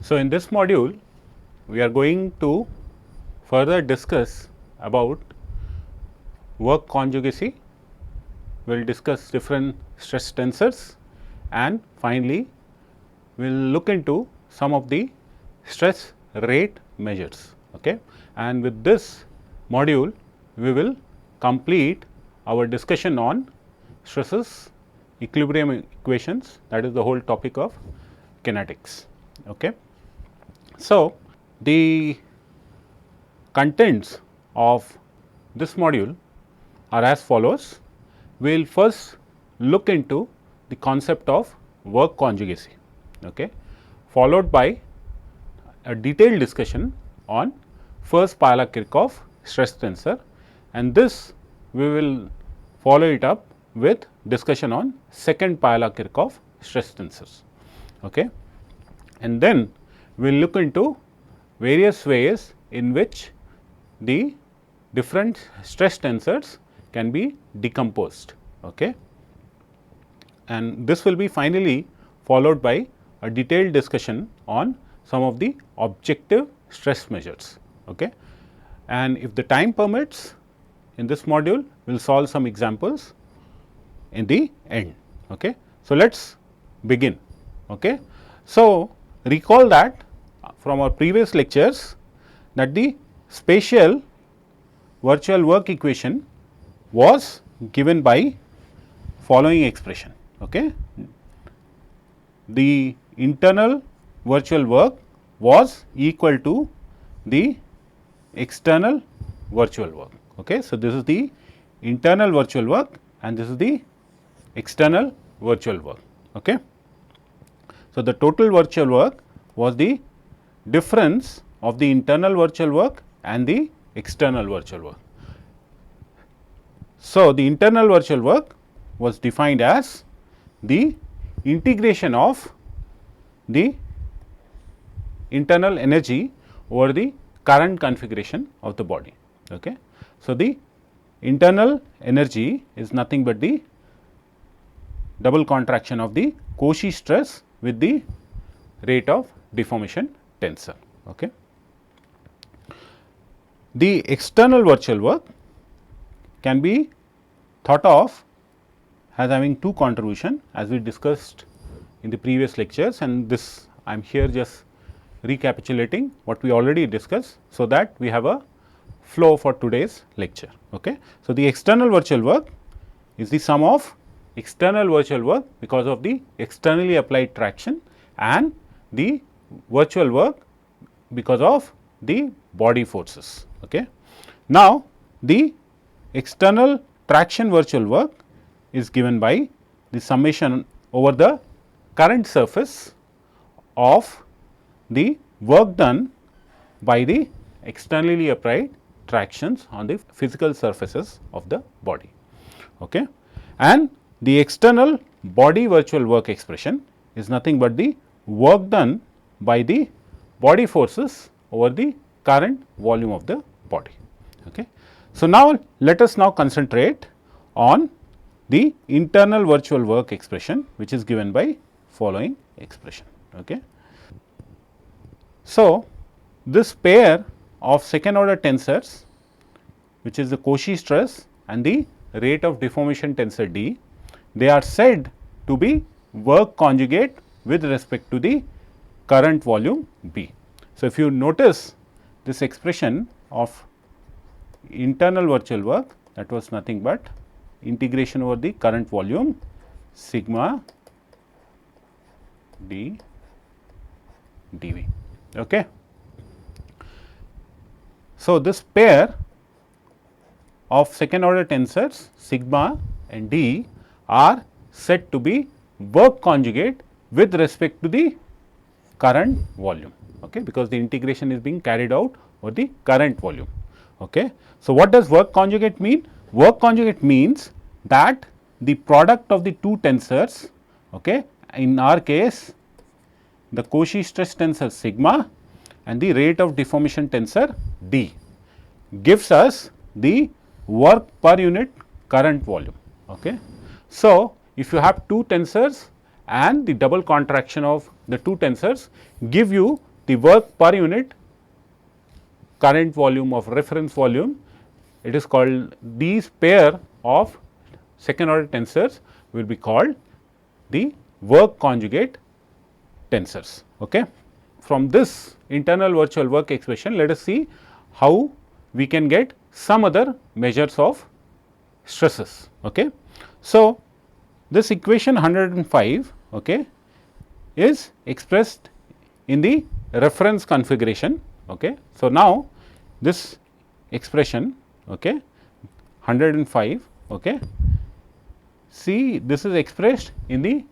So, in this module we are going to further discuss about work conjugacy, we will discuss different stress tensors, and finally we will look into some of the stress rate measures. Okay. And with this module we will complete our discussion on stresses, equilibrium equations, that is the whole topic of kinetics. Okay. So, the contents of this module are as follows. We will first look into the concept of work conjugacy, okay, followed by a detailed discussion on first Pavlov-Kirchhoff stress tensor, and this we will follow it up with discussion on second Pavlov-Kirchhoff stress tensors. Okay. And then we will look into various ways in which the different stress tensors can be decomposed. Okay. And this will be finally followed by a detailed discussion on some of the objective stress measures. Okay. And if the time permits, in this module we will solve some examples in the end. Okay. So, let us begin. Okay. So, recall that from our previous lectures that the spatial virtual work equation was given by following expression. Okay. The internal virtual work was equal to the external virtual work. Okay. So, this is the internal virtual work and this is the external virtual work. Okay. So, the total virtual work was the difference of the internal virtual work and the external virtual work. So, the internal virtual work was defined as the integration of the internal energy over the current configuration of the body. Okay. So, the internal energy is nothing but the double contraction of the Cauchy stress with the rate of deformation tensor. Okay. The external virtual work can be thought of as having two contribution as we discussed in the previous lectures, and this I am here just recapitulating what we already discussed, so that we have a flow for today's lecture. Okay. So, the external virtual work is the sum of external virtual work because of the externally applied traction and the virtual work because of the body forces. Okay. Now, the external traction virtual work is given by the summation over the current surface of the work done by the externally applied tractions on the physical surfaces of the body. Okay. And the external body virtual work expression is nothing but the work done by the body forces over the current volume of the body. Okay. So, now let us now concentrate on the internal virtual work expression, which is given by following expression. Okay. So, this pair of second order tensors, which is the Cauchy stress and the rate of deformation tensor D, they are said to be work conjugate with respect to the current volume B. So, if you notice this expression of internal virtual work, that was nothing but integration over the current volume sigma d dV. Okay. So, this pair of second order tensors sigma and d are said to be work conjugate with respect to the current volume, okay, because the integration is being carried out over the current volume. Okay. So, what does work conjugate mean? Work conjugate means that the product of the two tensors, okay, in our case the Cauchy stress tensor sigma and the rate of deformation tensor D, gives us the work per unit current volume. Okay. So, if you have two tensors and the double contraction of the two tensors give you the work per unit current volume of reference volume. It is called, these pair of second order tensors will be called the work conjugate tensors. Okay. From this internal virtual work expression, let us see how we can get some other measures of stresses. Okay. So, this equation 105 okay, is expressed in the reference configuration. Okay. So, now this expression okay, 105 okay, see this is expressed in the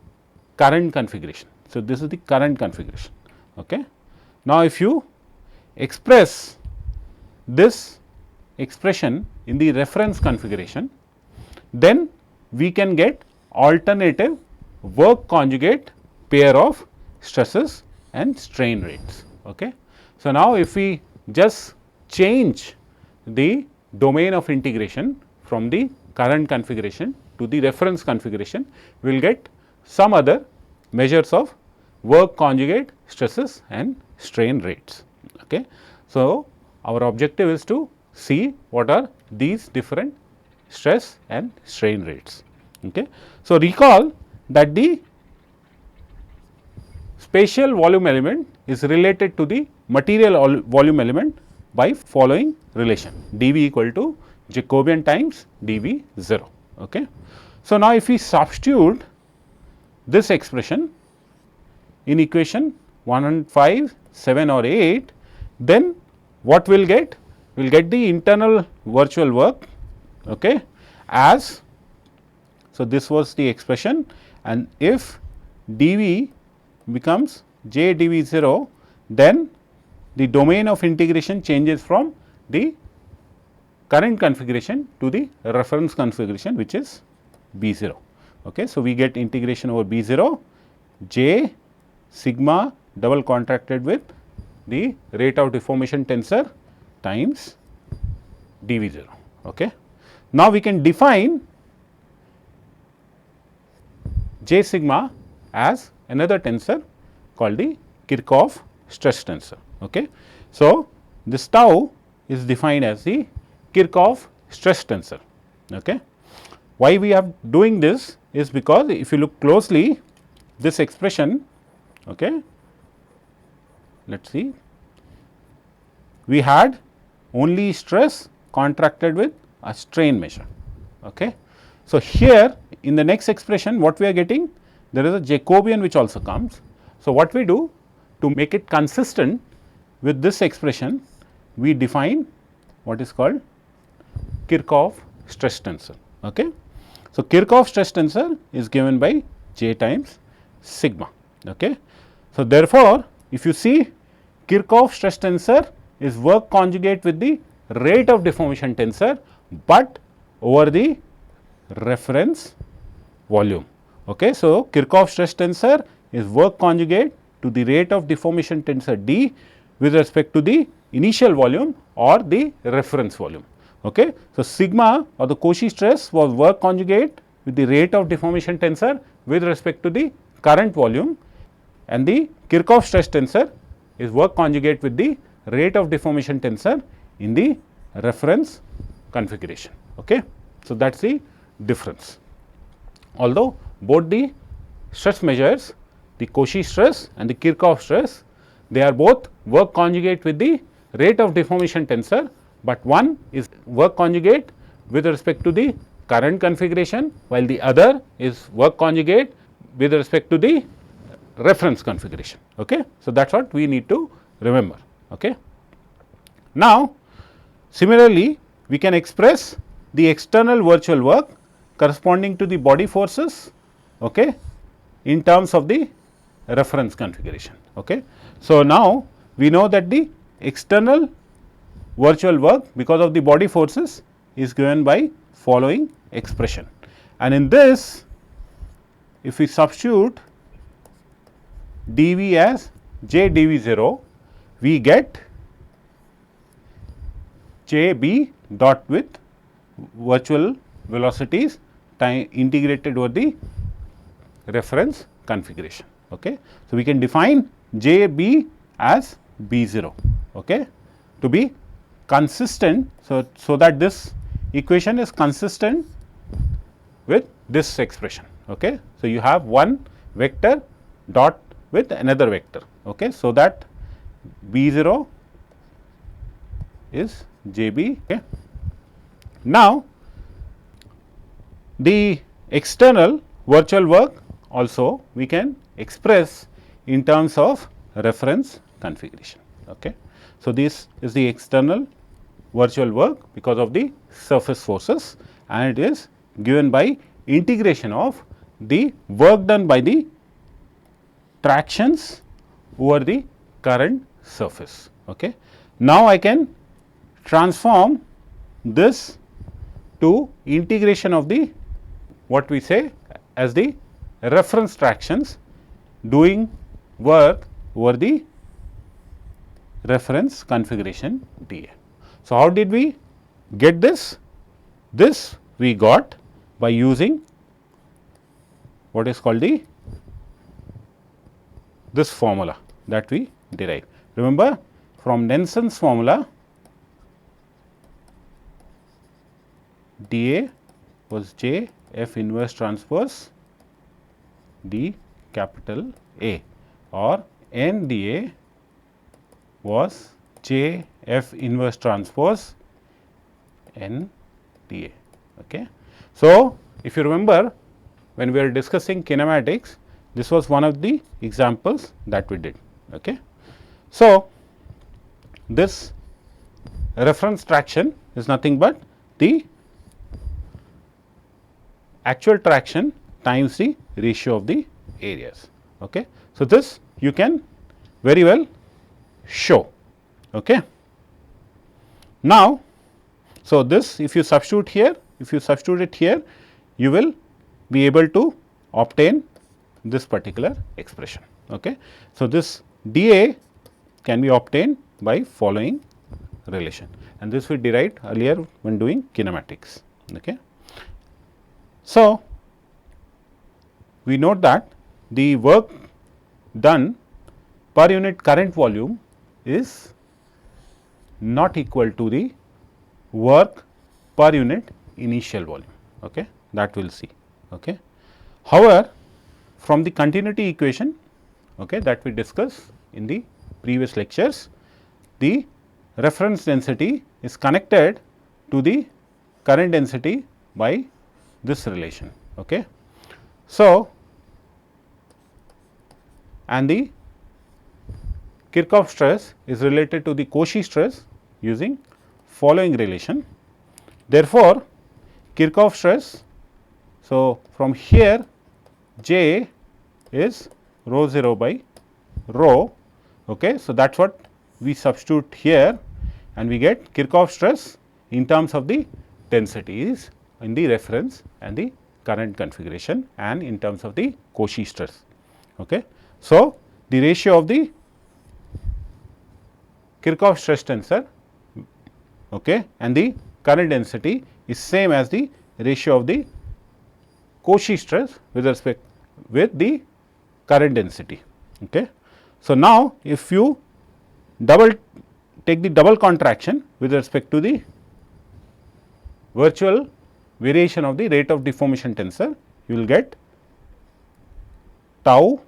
current configuration. So, this is the current configuration. Okay. Now, if you express this expression in the reference configuration, then we can get alternative work conjugate pair of stresses and strain rates. Okay. So, now if we just change the domain of integration from the current configuration to the reference configuration, we will get some other measures of work conjugate stresses and strain rates. Okay. So, our objective is to see what are these different stress and strain rates. Okay. So, recall that the spatial volume element is related to the material volume element by following relation, dV equal to Jacobian times dV 0. Okay. So, now if we substitute this expression in equation 105, 7 or 8, then what we will get? We will get the internal virtual work okay, as, so this was the expression, and if dV becomes J dV 0, then the domain of integration changes from the current configuration to the reference configuration, which is B 0. Okay. So, we get integration over B 0 J sigma double contracted with the rate of deformation tensor times dV 0. Okay. Now, we can define J sigma as another tensor called the Kirchhoff stress tensor. Okay. So, this tau is defined as the Kirchhoff stress tensor. Okay. Why we are doing this is because if you look closely, this expression, okay, let us see, we had only stress contracted with a strain measure. Okay. So, here in the next expression what we are getting, there is a Jacobian which also comes. So, what we do to make it consistent with this expression, we define what is called Kirchhoff stress tensor. Okay. So, Kirchhoff stress tensor is given by J times sigma. Okay. So, therefore, if you see Kirchhoff stress tensor is work conjugate with the rate of deformation tensor, but over the reference volume. Okay. So, Kirchhoff stress tensor is work conjugate to the rate of deformation tensor D with respect to the initial volume or the reference volume. Okay. So, sigma or the Cauchy stress was work conjugate with the rate of deformation tensor with respect to the current volume, and the Kirchhoff stress tensor is work conjugate with the rate of deformation tensor in the reference configuration. Okay. So, that is the difference. Although both the stress measures, the Cauchy stress and the Kirchhoff stress, they are both work conjugate with the rate of deformation tensor, but one is work conjugate with respect to the current configuration, while the other is work conjugate with respect to the reference configuration. Okay. So, that is what we need to remember. Okay. Now, similarly, we can express the external virtual work corresponding to the body forces, okay, in terms of the reference configuration. Okay. So, now we know that the external virtual work because of the body forces is given by following expression, and in this if we substitute dV as J dV 0, we get J b dot with virtual velocities time integrated over the reference configuration. Okay. So, we can define J b as B0, okay, to be consistent. So that this equation is consistent with this expression. Okay. So, you have one vector dot with another vector. Okay. So, that B0 is JB. Okay. Now, the external virtual work also we can express in terms of reference configuration. Okay. So, this is the external virtual work because of the surface forces, and it is given by integration of the work done by the tractions over the current surface. Okay. Now, I can transform this to integration of the what we say as the reference tractions doing work over the reference configuration dA. So, how did we get this? This we got by using what is called the this formula that we derive. Remember, from Nelson's formula, dA was J F inverse transpose D capital A, or N dA was J F inverse transpose N dA. Okay. So, if you remember, when we are discussing kinematics, this was one of the examples that we did. Okay. So, this reference traction is nothing but the actual traction times the ratio of the areas. Okay. So, this you can very well show. Okay. Now, so this if you substitute here, if you substitute it here, you will be able to obtain this particular expression. Okay. So, this dA can be obtained by following relation, and this we derived earlier when doing kinematics. Okay. So, we note that the work done per unit current volume is not equal to the work per unit initial volume. Okay. That we will see. Okay. However, from the continuity equation, okay, that we discussed in the previous lectures, the reference density is connected to the current density by this relation. Okay. So, and the Kirchhoff stress is related to the Cauchy stress using following relation. Therefore, Kirchhoff stress, so from here J is rho 0 by rho. Okay. So, that is what we substitute here, and we get Kirchhoff stress in terms of the densities in the reference and the current configuration, and in terms of the Cauchy stress. Okay. So, the ratio of the Kirchhoff stress tensor, okay, and the current density is same as the ratio of the Cauchy stress with respect with the current density. Okay. So, now if you take the double contraction with respect to the virtual variation of the rate of deformation tensor, you will get tau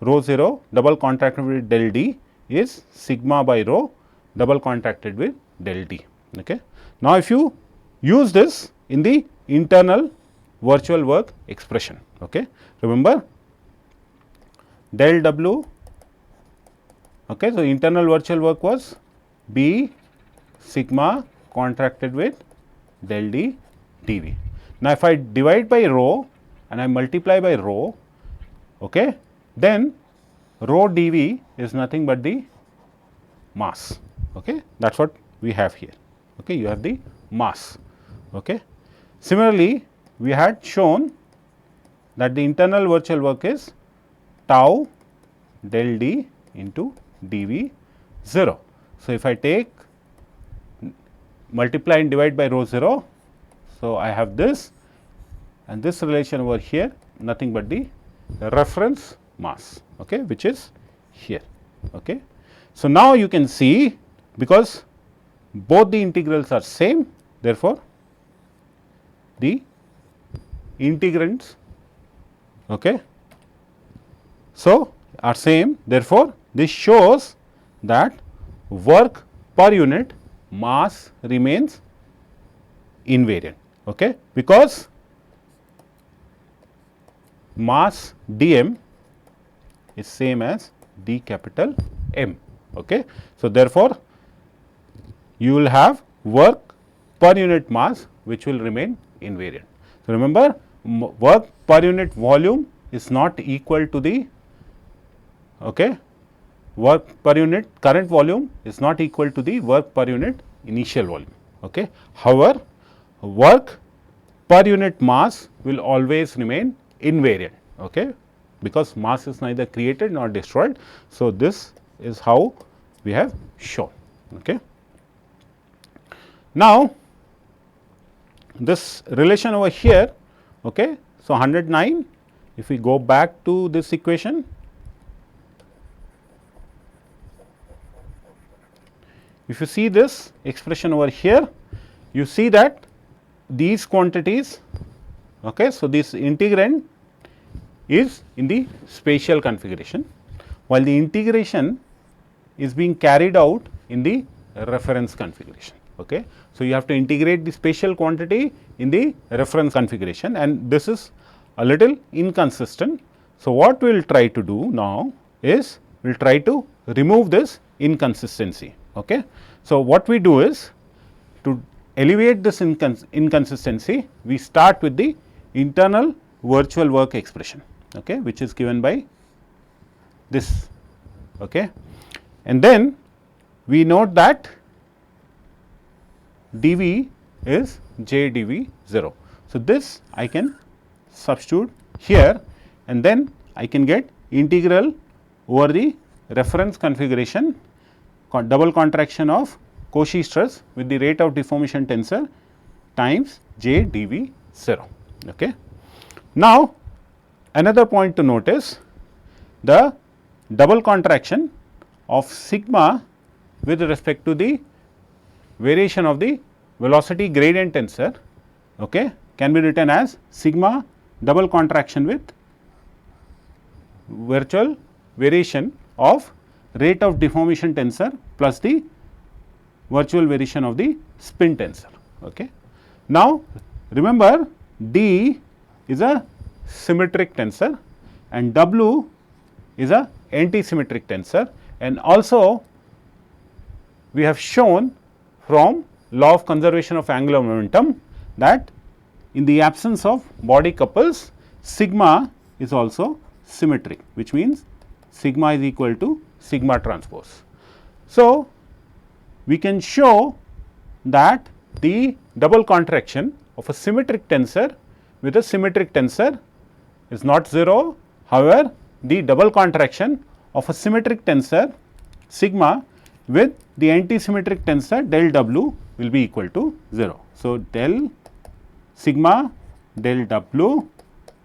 rho 0 double contracted with del d is sigma by rho double contracted with del t. Okay. Now, if you use this in the internal virtual work expression, okay, remember del w, okay, so internal virtual work was B sigma contracted with del d dV. Now, if I divide by rho and I multiply by rho, okay, then rho dV is nothing but the mass. Okay. That is what we have here. Okay. You have the mass. Okay. Similarly, we had shown that the internal virtual work is tau del d into dV 0. So, if I take multiply and divide by rho 0, so I have this, and this relation over here nothing but the reference mass, okay, which is here. Okay. So, now you can see, because both the integrals are same, therefore, the integrands, okay, so are same, therefore, this shows that work per unit mass remains invariant, okay, because mass dm is same as d capital M. Okay. So, therefore, you will have work per unit mass which will remain invariant. So, remember, work per unit volume is not equal to the work per unit current volume is not equal to the work per unit initial volume. However, work per unit mass will always remain invariant, because mass is neither created nor destroyed. So, this is how we have shown. Now, this relation over here, so 109, if we go back to this equation, if you see this expression over here, you see that these quantities, so this integrand is in the spatial configuration, while the integration is being carried out in the reference configuration. So, you have to integrate the spatial quantity in the reference configuration, and this is a little inconsistent. So, what we will try to do now is we will try to remove this inconsistency. So, what we do is to alleviate this inconsistency, we start with the internal virtual work expression, which is given by this, and then we note that dV is j dV 0. So, this I can substitute here, and then I can get integral over the reference configuration double contraction of Cauchy stress with the rate of deformation tensor times j dV 0. Now, another point to notice, the double contraction of sigma with respect to the variation of the velocity gradient tensor, can be written as sigma double contraction with virtual variation of rate of deformation tensor plus the virtual variation of the spin tensor. Now, remember, D is a symmetric tensor and W is a anti-symmetric tensor, and also we have shown from law of conservation of angular momentum that in the absence of body couples, sigma is also symmetric, which means sigma is equal to sigma transpose. So, we can show that the double contraction of a symmetric tensor with a symmetric tensor is not 0. However, the double contraction of a symmetric tensor sigma with the anti-symmetric tensor del W will be equal to 0. So, del sigma del W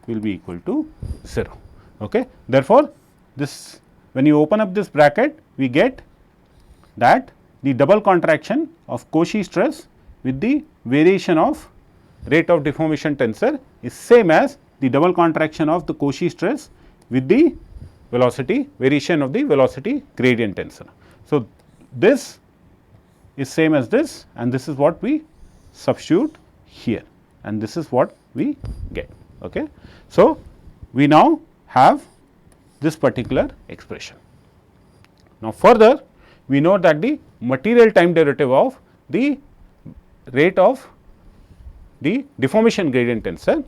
will be equal to 0. Therefore, this when you open up this bracket, we get that the double contraction of Cauchy stress with the variation of rate of deformation tensor is same as the double contraction of the Cauchy stress with the velocity variation of the velocity gradient tensor. So, this is same as this, and this is what we substitute here, and this is what we get. So, we now have this particular expression. Now, further we know that the material time derivative of the rate of the deformation gradient tensor,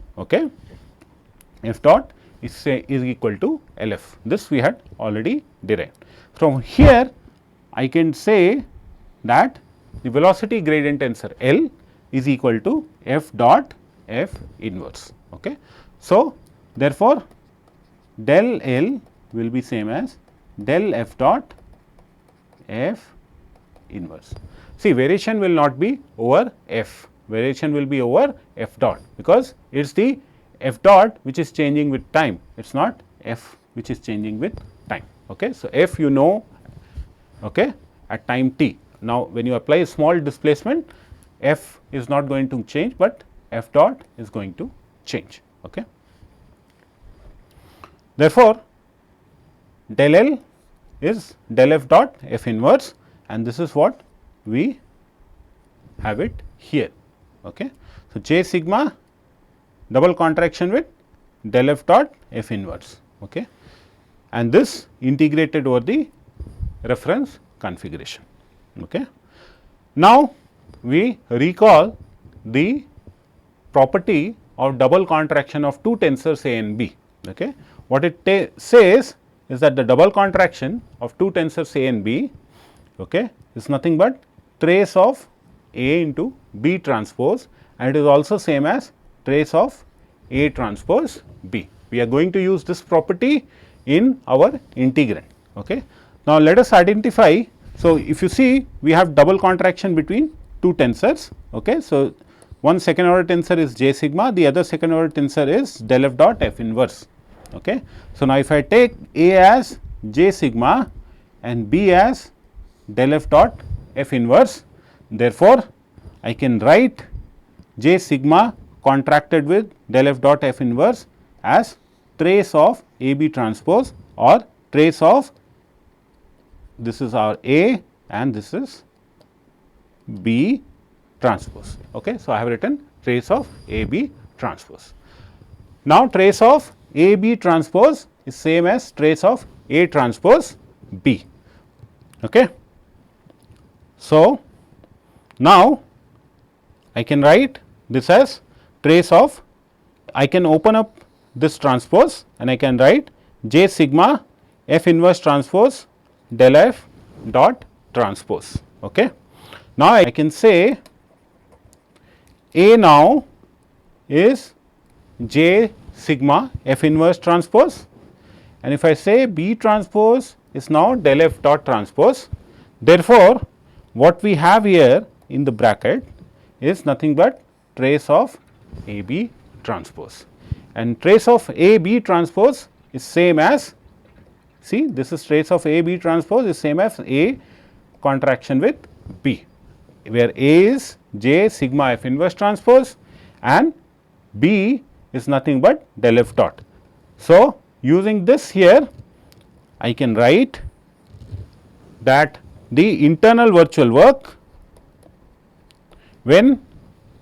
f dot is equal to LF. This we had already derived. From here, I can say that the velocity gradient tensor L is equal to f dot f inverse. So, therefore, del L will be same as del f dot f inverse. See, variation will not be over f, variation will be over f dot, because it is the f dot which is changing with time, it is not f which is changing with time. So, f you know okay, at time t. Now, when you apply a small displacement, f is not going to change, but f dot is going to change. Okay. Therefore, del L is del f dot f inverse, and this is what we have it here. Okay. So, J sigma double contraction with del f dot f inverse, okay, and this integrated over the reference configuration. Okay. Now, we recall the property of double contraction of two tensors A and B. Okay. What it says is that the double contraction of two tensors A and B, okay, is nothing but trace of A into B transpose, and it is also same as trace of A transpose B. We are going to use this property in our integrand. Okay. Now, let us identify. So, if you see, we have double contraction between two tensors. Okay. So, one second order tensor is J sigma, the other second order tensor is del f dot f inverse. Okay. So, now if I take A as J sigma and B as del f dot f inverse, therefore, I can write J sigma contracted with del f dot f inverse as trace of A B transpose, or trace of, this is our A and this is B transpose. Okay. So, I have written trace of A B transpose. Now, trace of A B transpose is same as trace of A transpose B. Okay. So, now I can write this as trace of, I can open up this transpose and I can write J sigma f inverse transpose del f dot transpose. Okay. Now, I can say A now is J sigma f inverse transpose, and if I say B transpose is now del f dot transpose. Therefore, what we have here in the bracket is nothing but trace of A B transpose, and trace of A B transpose is same as, see, this is trace of A B transpose is same as A contraction with B, where A is J sigma f inverse transpose and B is nothing but del f dot. So, using this here, I can write that the internal virtual work when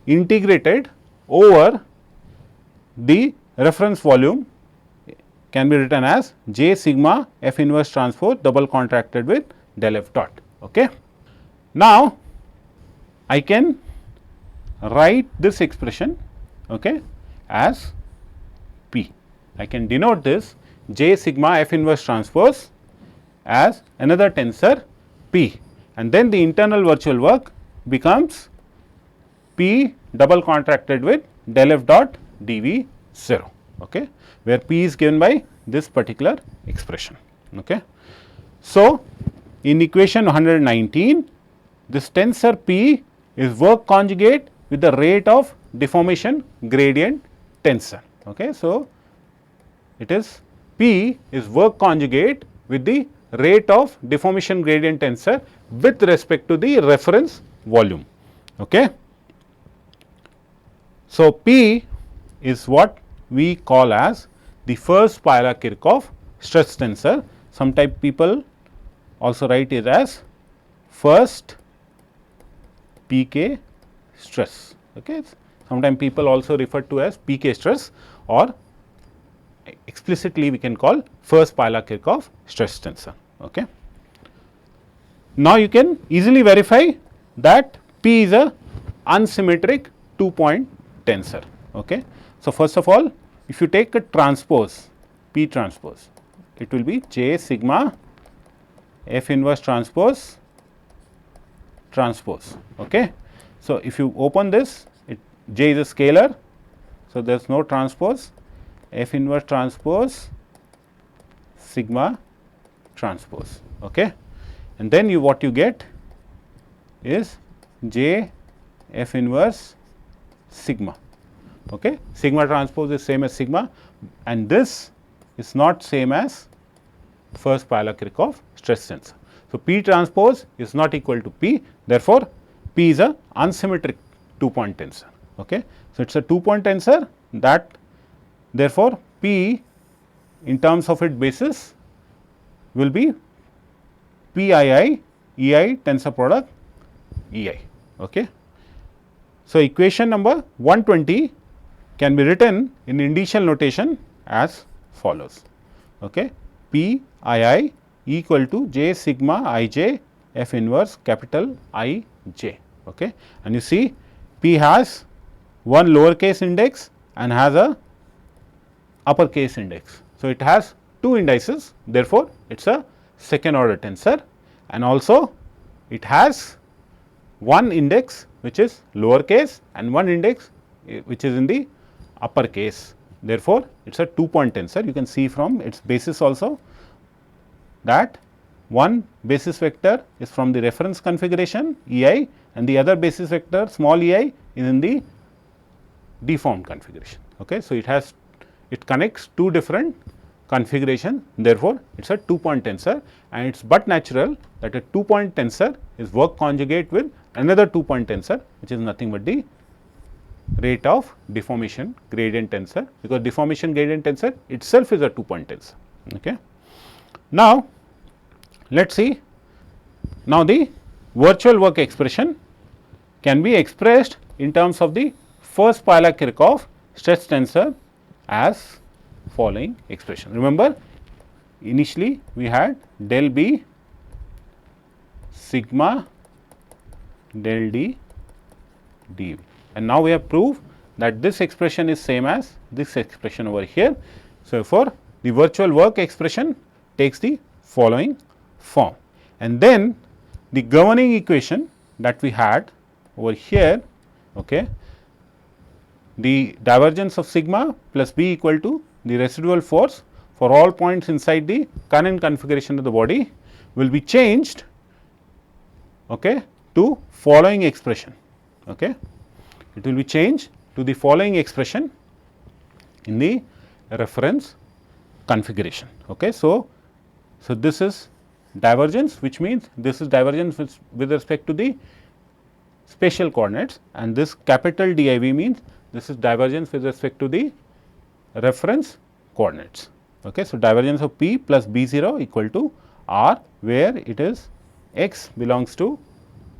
integrated over the reference volume can be written as J sigma f inverse transpose double contracted with del f dot. Okay. Now, I can write this expression, okay, as P. I can denote this J sigma f inverse transpose as another tensor P, and then the internal virtual work becomes P double contracted with del f dot dV 0, okay, where P is given by this particular expression. Okay. So, in equation 119, this tensor P is work conjugate with the rate of deformation gradient tensor. Okay. So, it is P is work conjugate with the rate of deformation gradient tensor with respect to the reference volume. Okay. So, P is what we call as the first Piola-Kirchhoff stress tensor. Sometimes people also write it as first PK stress. Okay. Sometimes people also refer to as PK stress, or explicitly we can call first Piola-Kirchhoff stress tensor. Okay. Now, you can easily verify that P is a unsymmetric 2-point tensor. Okay. So, first of all, if you take a transpose P transpose, it will be J sigma f inverse transpose transpose. Okay. So, if you open this, J is a scalar. So, there is no transpose, f inverse transpose sigma transpose. Okay. And then what you get is J f inverse sigma. Okay. Sigma transpose is same as sigma, and this is not same as first Piola-Kirchhoff stress tensor. So, P transpose is not equal to P, therefore, P is a unsymmetric 2-point tensor. Okay. So, it is a 2-point tensor that therefore, P in terms of its basis will be Pii Ei tensor product Ei. Okay. So, equation number 120 can be written in indicial notation as follows. Okay. Pii equal to j sigma ij f inverse capital I j. Okay. And you see P has one lowercase index and has a uppercase index. So, it has two indices, therefore, it is a second order tensor, and also it has one index which is lowercase and one index which is in the uppercase. Therefore, it is a 2-point tensor. You can see from its basis also that one basis vector is from the reference configuration Ei and the other basis vector small ei is in the deformed configuration. Okay. So, it connects two different configuration, therefore, it is a 2-point tensor, and it is but natural that a 2-point tensor is work conjugate with another 2-point tensor, which is nothing but the rate of deformation gradient tensor, because deformation gradient tensor itself is a 2-point tensor. Okay. Now, let us see, now the virtual work expression can be expressed in terms of the first Pawlak-Kirchhoff stress tensor as following expression. Remember, initially we had del B sigma del D dV, and now we have proved that this expression is same as this expression over here. So, therefore, the virtual work expression takes the following form, and then the governing equation that we had over here, okay, the divergence of sigma plus B equal to the residual force for all points inside the current configuration of the body will be changed, okay, to following expression. Okay. It will be changed to the following expression in the reference configuration. Okay. So, this is divergence, which means this is divergence with respect to the spatial coordinates, and this capital div means this is divergence with respect to the reference coordinates. Okay. So, divergence of P plus B0 equal to R, where it is x belongs to,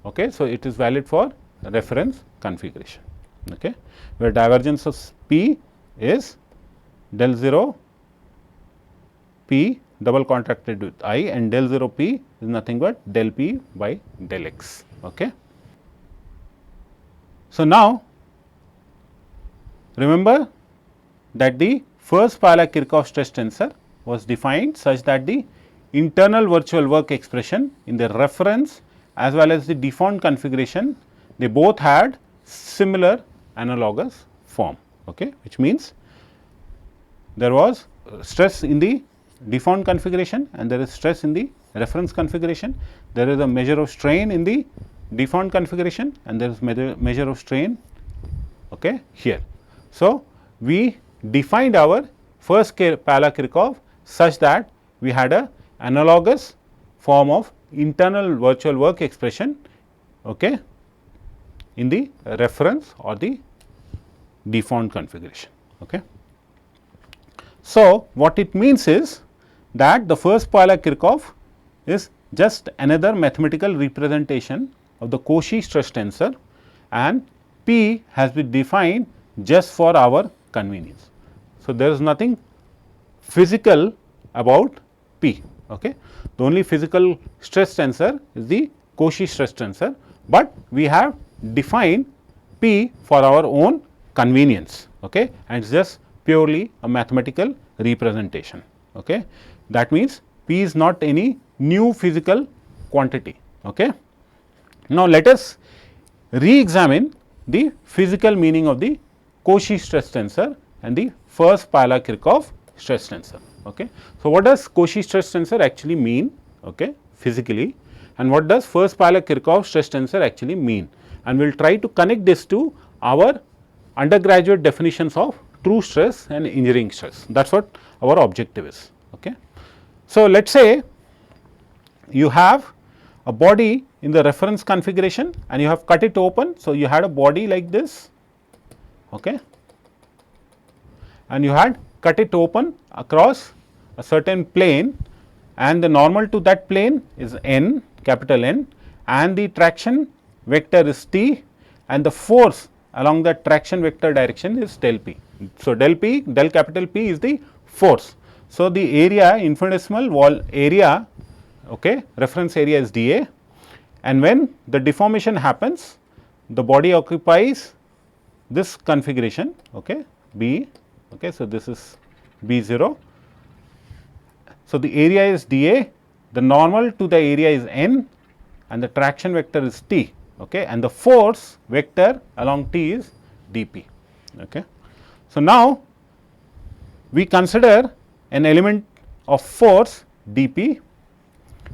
okay. So, it is valid for reference configuration, okay, where divergence of P is del 0 P double contracted with I, and del 0 P is nothing but del P by del x. Okay. So, now remember that the first Pawlak-Kirchhoff stress tensor was defined such that the internal virtual work expression in the reference as well as the deformed configuration, they both had similar analogous form, okay, which means there was stress in the deformed configuration and there is stress in the reference configuration. There is a measure of strain in the deformed configuration and there is measure of strain, okay, here. So, we defined our first Pawlak-Kirchhoff such that we had a analogous form of internal virtual work expression, okay, in the reference or the deformed configuration. Okay. So, what it means is that the first Pawlak-Kirchhoff is just another mathematical representation of the Cauchy stress tensor, and P has been defined just for our convenience. So, there is nothing physical about P. Okay. The only physical stress tensor is the Cauchy stress tensor, but we have defined P for our own convenience, okay, and it is just purely a mathematical representation. Okay. That means, P is not any new physical quantity. Okay. Now, let us re-examine the physical meaning of the Cauchy stress tensor and the first Pawlak-Kirchhoff stress tensor. Okay. So, what does Cauchy stress tensor actually mean, okay, physically, and what does first Pawlak-Kirchhoff stress tensor actually mean, and we will try to connect this to our undergraduate definitions of true stress and engineering stress. That is what our objective is. Okay. So, let us say you have a body in the reference configuration and you have cut it open. So, you had a body like this, okay, and you had cut it open across a certain plane, and the normal to that plane is n, capital N, and the traction vector is t, and the force along that traction vector direction is del p. So, del p, del capital P is the force. So, the area, infinitesimal wall area, okay, reference area is dA, and when the deformation happens, the body occupies this configuration, okay, B, okay. So, this is B0. So, the area is dA, the normal to the area is n, and the traction vector is t, okay, and the force vector along t is dP, okay. So, now we consider an element of force dP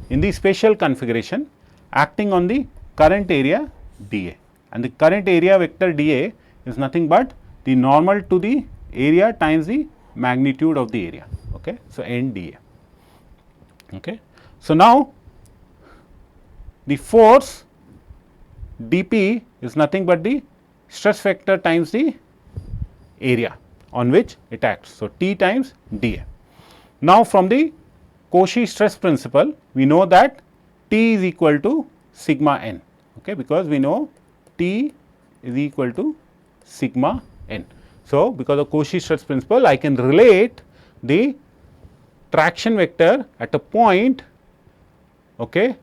in the spatial configuration acting on the current area dA, and the current area vector dA is nothing but the normal to the area times the magnitude of the area, okay. So, n dA, okay. So, now the force dP is nothing but the stress vector times the area on which it acts. So, T times dA. Now, from the Cauchy stress principle, we know that T is equal to sigma n, okay, because we know T is equal to sigma n. So, because of Cauchy stress principle, I can relate the traction vector at a point, okay,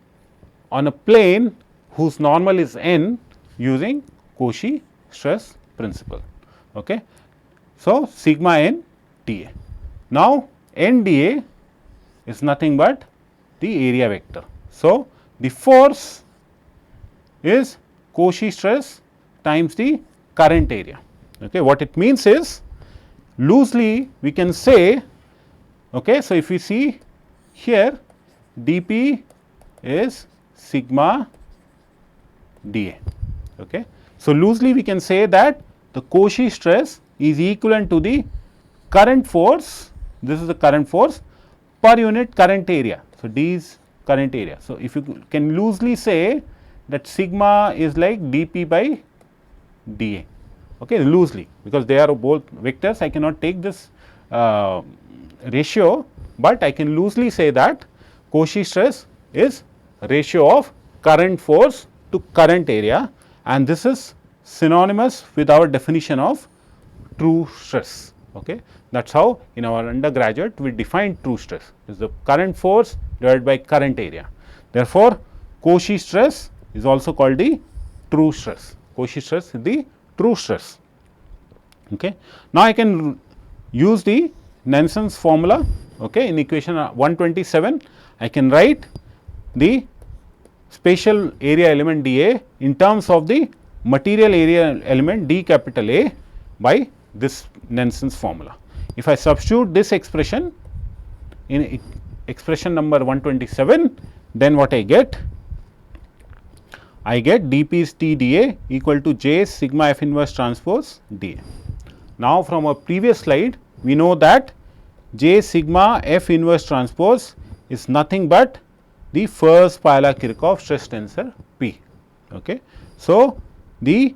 on a plane whose normal is n using Cauchy stress principle, okay. So, sigma n dA. Now, n dA is nothing but the area vector. So, the force is Cauchy stress times the current area, okay. What it means is, loosely we can say, okay. So, if we see here dP is sigma dA, okay. So, loosely we can say that the Cauchy stress is equivalent to the current force, this is the current force per unit current area. So, D is current area. So, if you can loosely say that sigma is like dP by dA, okay, loosely, because they are both vectors. I cannot take this ratio, but I can loosely say that Cauchy stress is ratio of current force to current area, and this is synonymous with our definition of true stress, okay. That is how in our undergraduate we define true stress, is the current force divided by current area. Therefore, Cauchy stress is also called the true stress. Cauchy stress is the true stress, okay. Now, I can use the Nelson's formula, okay, in equation 127. I can write the spatial area element dA in terms of the material area element d capital A by this Nelson's formula. If I substitute this expression in expression number 127, then what I get? I get dP is T dA equal to J sigma F inverse transpose dA. Now, from our previous slide, we know that J sigma F inverse transpose is nothing but the first Piola-Kirchhoff stress tensor P, okay. So, the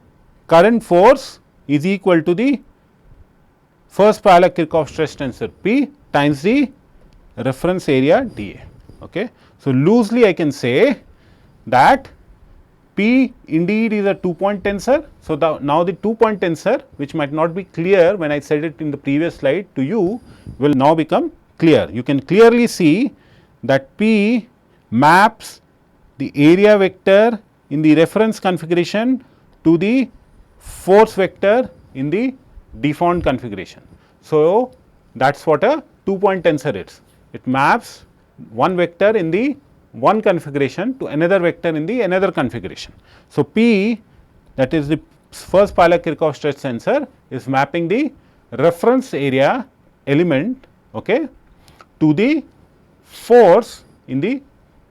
current force is equal to the first Piola-Kirchhoff stress tensor P times the reference area dA, okay. So, loosely I can say that P indeed is a 2-point tensor. So, now the 2-point tensor, which might not be clear when I said it in the previous slide to you, will now become clear. You can clearly see that P maps the area vector in the reference configuration to the force vector in the deformed configuration. So, that is what a 2-point tensor is. It maps one vector in the one configuration to another vector in the another configuration. So, P, that is the first Piola-Kirchhoff stress tensor, is mapping the reference area element, okay, to the force in the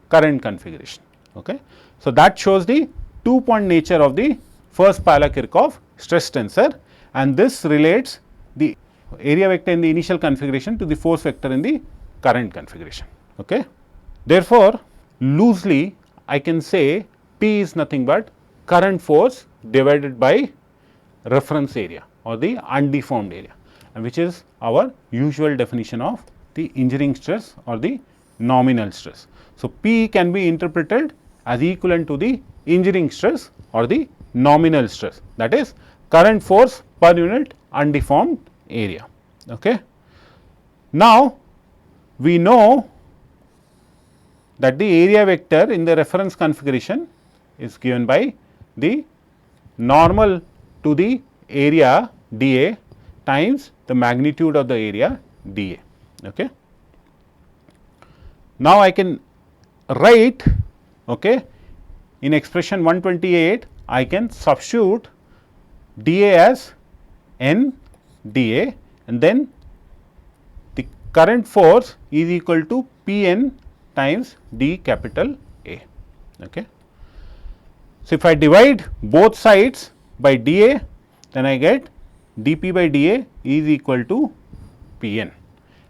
current configuration, okay. So, that shows the 2-point nature of the first Piola-Kirchhoff stress tensor, and this relates the area vector in the initial configuration to the force vector in the current configuration, okay. Therefore, loosely I can say P is nothing but current force divided by reference area or the undeformed area, and which is our usual definition of the engineering stress or the nominal stress. So, P can be interpreted as equivalent to the engineering stress or the nominal stress, that is current force per unit undeformed area. Okay. Now, we know that the area vector in the reference configuration is given by the normal to the area dA times the magnitude of the area dA. Okay. Now, I can write, okay, in expression 128 I can substitute dA as N dA, and then the current force is equal to P n times d capital A. Okay. So, if I divide both sides by dA, then I get dP by dA is equal to P n,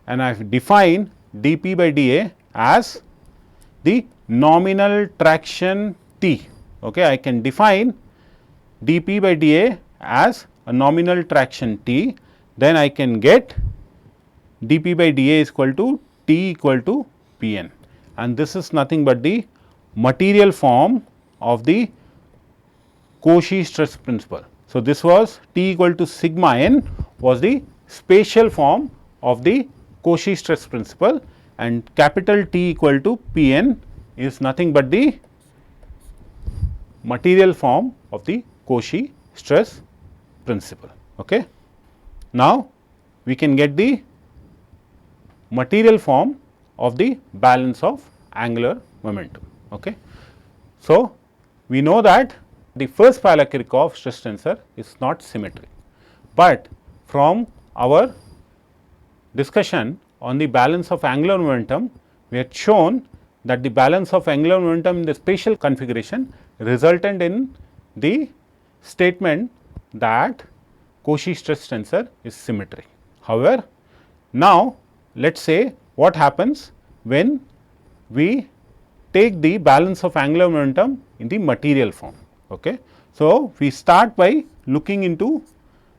and I have defined dP by dA as the nominal traction T. Okay. I can define dP by dA as a nominal traction T, then I can get dP by dA is equal to T equal to P n, and this is nothing but the material form of the Cauchy stress principle. So, this was T equal to sigma n was the spatial form of the Cauchy stress principle, and capital T equal to P n is nothing but the material form of the Cauchy stress principle. Okay. Now, we can get the material form of the balance of angular momentum. Okay. So, we know that the first Pavlov-Kirkorov stress tensor is not symmetric, but from our discussion on the balance of angular momentum, we had shown that the balance of angular momentum in the spatial configuration resulted in the statement that Cauchy stress tensor is symmetric. However, now let us say what happens when we take the balance of angular momentum in the material form. Okay. So, we start by looking into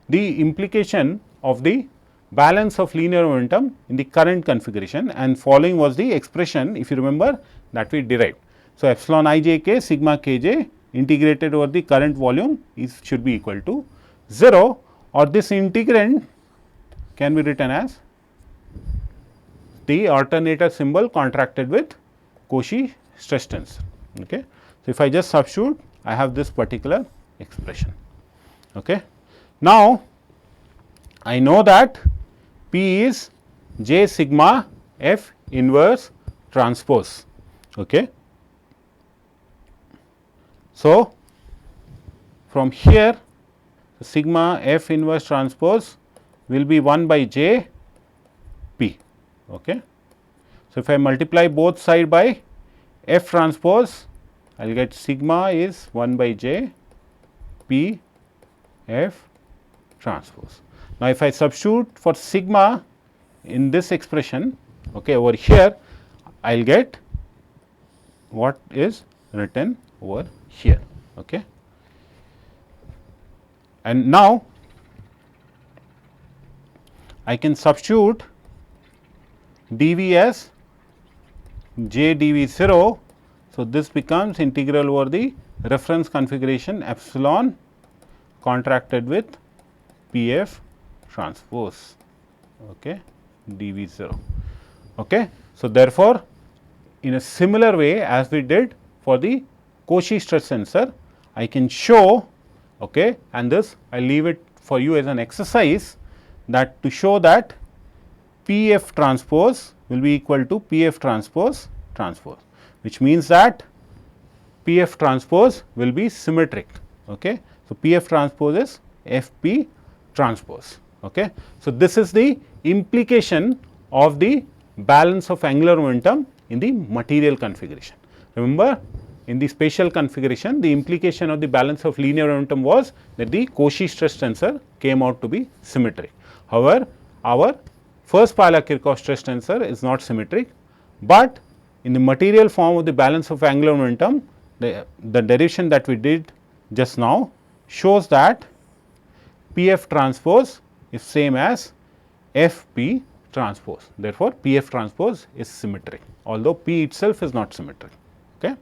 the implication of the balance of linear momentum in the current configuration, and following was the expression, if you remember, that we derived. So, epsilon I j k sigma k j integrated over the current volume is should be equal to 0, or this integrand can be written as the alternator symbol contracted with Cauchy stress tensor. Okay. So, if I just substitute, I have this particular expression. Okay. Now, I know that P is j sigma F inverse transpose. Okay. So, from here sigma F inverse transpose will be 1 by j P. Okay. So, if I multiply both side by F transpose, I will get sigma is 1 by j P F transpose. Now, if I substitute for sigma in this expression, okay, over here, I will get what is written over here. Okay. And now, I can substitute dV as j dV 0. So, this becomes integral over the reference configuration epsilon contracted with P F transpose, okay, dV 0. Okay. So, therefore, in a similar way as we did for the Cauchy stress tensor, I can show, okay, and this I leave it for you as an exercise, that to show that P F transpose will be equal to P F transpose transpose, which means that P F transpose will be symmetric. Okay. So, P F transpose is F P transpose. Okay. So, this is the implication of the balance of angular momentum in the material configuration. Remember, in the spatial configuration, the implication of the balance of linear momentum was that the Cauchy stress tensor came out to be symmetric. However, our first Pavlov-Kirkorov stress tensor is not symmetric, but in the material form of the balance of angular momentum, the derivation that we did just now shows that P f transpose is same as F P transpose. Therefore, P f transpose is symmetric, although P itself is not symmetric. Okay.